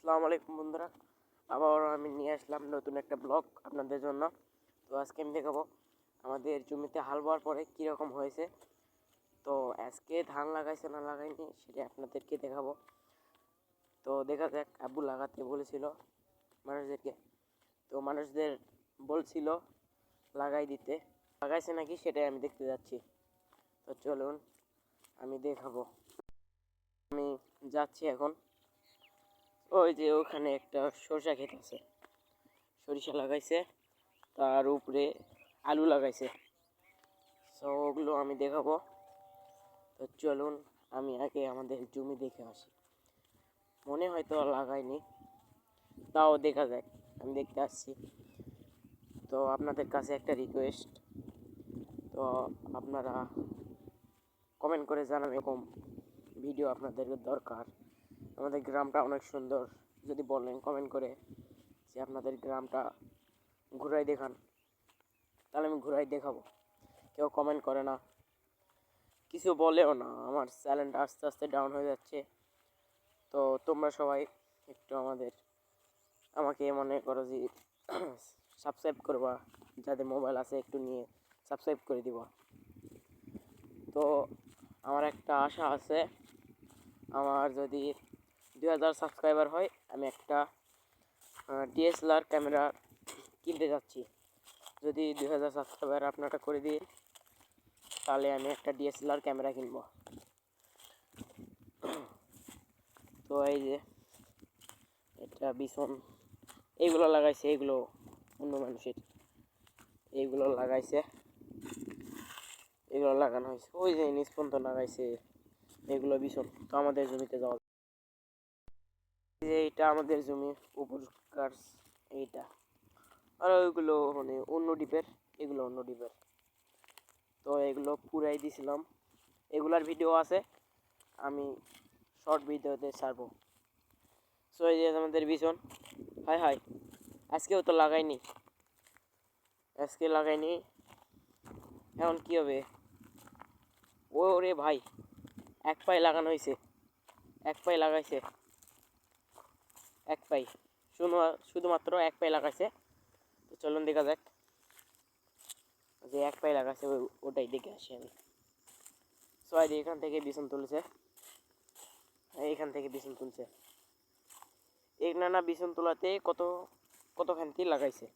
আসসালামু আলাইকুম বন্ধুরা, আবার আমি নিয়ে আসলাম নতুন একটা ব্লগ আপনাদের জন্য। তো আজকে আমি দেখাবো আমাদের জমিতে হাল বোয়ার পরে কীরকম হয়েছে। তো আজকে ধান লাগাইছে না লাগাইনি সেটা আপনাদেরকে দেখাবো। তো দেখা যাক, আব্বু লাগাতে বলেছিল মানুষদেরকে, তো মানুষদের বলছিল লাগাই দিতে, লাগাইছে নাকি সেটাই আমি দেখতে যাচ্ছি। তো চলুন আমি দেখাবো। আমি যাচ্ছি এখন। ওই যে ওখানে একটা সরষা ক্ষেত আছে, সরিষা লাগাইছে, তার উপরে আলু লাগাইছে। সো ওগুলো আমি দেখাবো। তো চলুন আমি আগে আমাদের জমি দেখে আসি। মনে হয়তো লাগাইনি, তাও দেখা যাক, আমি দেখতে আসছি। তো আপনাদের কাছে একটা রিকোয়েস্ট, তো আপনারা কমেন্ট করে জানাবেন এরকম ভিডিও আপনাদের দরকার। আমাদের গ্রামটা অনেক সুন্দর, যদি বলেন কমেন্ট করে যে আপনাদের গ্রামটা ঘুরাই দেখান, তাহলে আমি ঘুরাই দেখাবো। কেউ কমেন্ট করে না, কিছু বলেও না, আমার চ্যানেলটা আস্তে আস্তে ডাউন হয়ে যাচ্ছে। তো তোমরা সবাই একটু আমাকে মনে করো যে সাবস্ক্রাইব করবা, যাদের মোবাইল আছে একটু নিয়ে সাবস্ক্রাইব করে দিবা। তো আমার একটা আশা আছে, আমার যদি 2000 সাবস্ক্রাইবার হয় আমি একটা ডিএসএলআর ক্যামেরা কিনতে যাচ্ছি। যদি 2000 সাবস্ক্রাইবার আপনারা করে দিন, তাহলে আমি একটা ডিএসএলআর ক্যামেরা কিনবো। তো এই যে এটা বিছন, এইগুলো লাগাইছে, এগুলো অন্য মানুষের, এইগুলো লাগাইছে, এগুলো লাগানো হয়েছে, ওই যে নিষ্পন্ত লাগাইছে, এগুলো বিছন। তো আমাদের জমিতে যাওয়া, এইটা আমাদের জমি উপরকার, এইটা, আর ওইগুলো মানে অন্য ডিপের, এগুলো অন্য ডিপের। তো এগুলো পুরাই দিছিলাম, এগুলার ভিডিও আছে, আমি শর্ট ভিডিওতে ছাড়বো। সো এই যে আমাদের বিছন, হাই হাই, আজকেও তো লাগাইনি, আজকে লাগাইনি, এখন কি হবে? ওরে ভাই, এক পাই লাগানো হয়েছে, এক পাই লাগাইছে, এক পাই, শুধুমাত্র এক পাই লাগাইছে। তো চলুন দেখা যাক, যে এক পাই লাগাইছে ওটাই দেখে আসি আমি। সবাই এখান থেকে বিছন তুলছে, এইখান থেকে বিছন তুলছে, এক নানা বিছন তোলাতে কতখানটি লাগাইছে,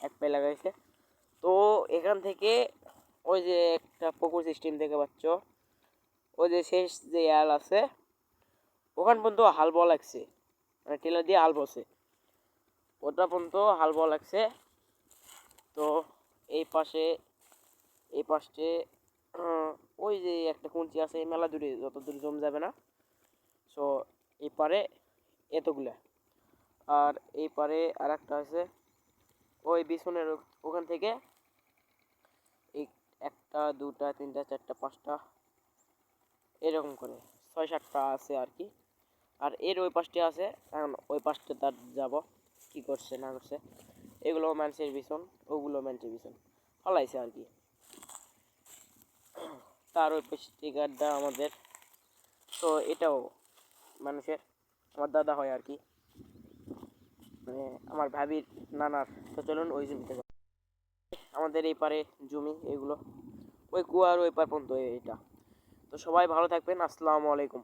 এক পাই লাগাইছে। তো এখান থেকে ওই যে একটা পুকুর সিস্টেম দেখতে পাচ্ছ, ওই যে শেষ যে আল আছে ওখান পর্যন্ত হাল বল লাগছে, মানে টেলার দিয়ে হাল বসে, ওটা পর্যন্ত হাল বল লাগছে। তো এই পাশে ওই যে একটা কুঞ্চি আছে, মেলা দূরে, যত দূর জম যাবে না। সো এই পারে এতগুলা, আর এই পারে আর একটা আছে, ওই বিছনের ওখান থেকে এই একটা দুটা তিনটা চারটা পাঁচটা এরকম করে 6-7টা আছে আর কি। আর এর ওই পাশটি আছে, এখন ওই পাশটা তার যাব কি করছে না করছে। এগুলো মানুষের বিছন, ওগুলো মানুষের বিছন ফলাইছে আর কি। তার ওই স্টিকারটা আমাদের, তো এটাও মানুষের, আমার দাদা হয় আর কি, মানে আমার ভাবির নানার। তো চলুন ওই জমিতে যাই। আমাদের এই পারে জমি এগুলো, ওই কুয়ার ওই পার পর্যন্ত এটা। তো সবাই ভালো থাকবেন, আসসালামু আলাইকুম।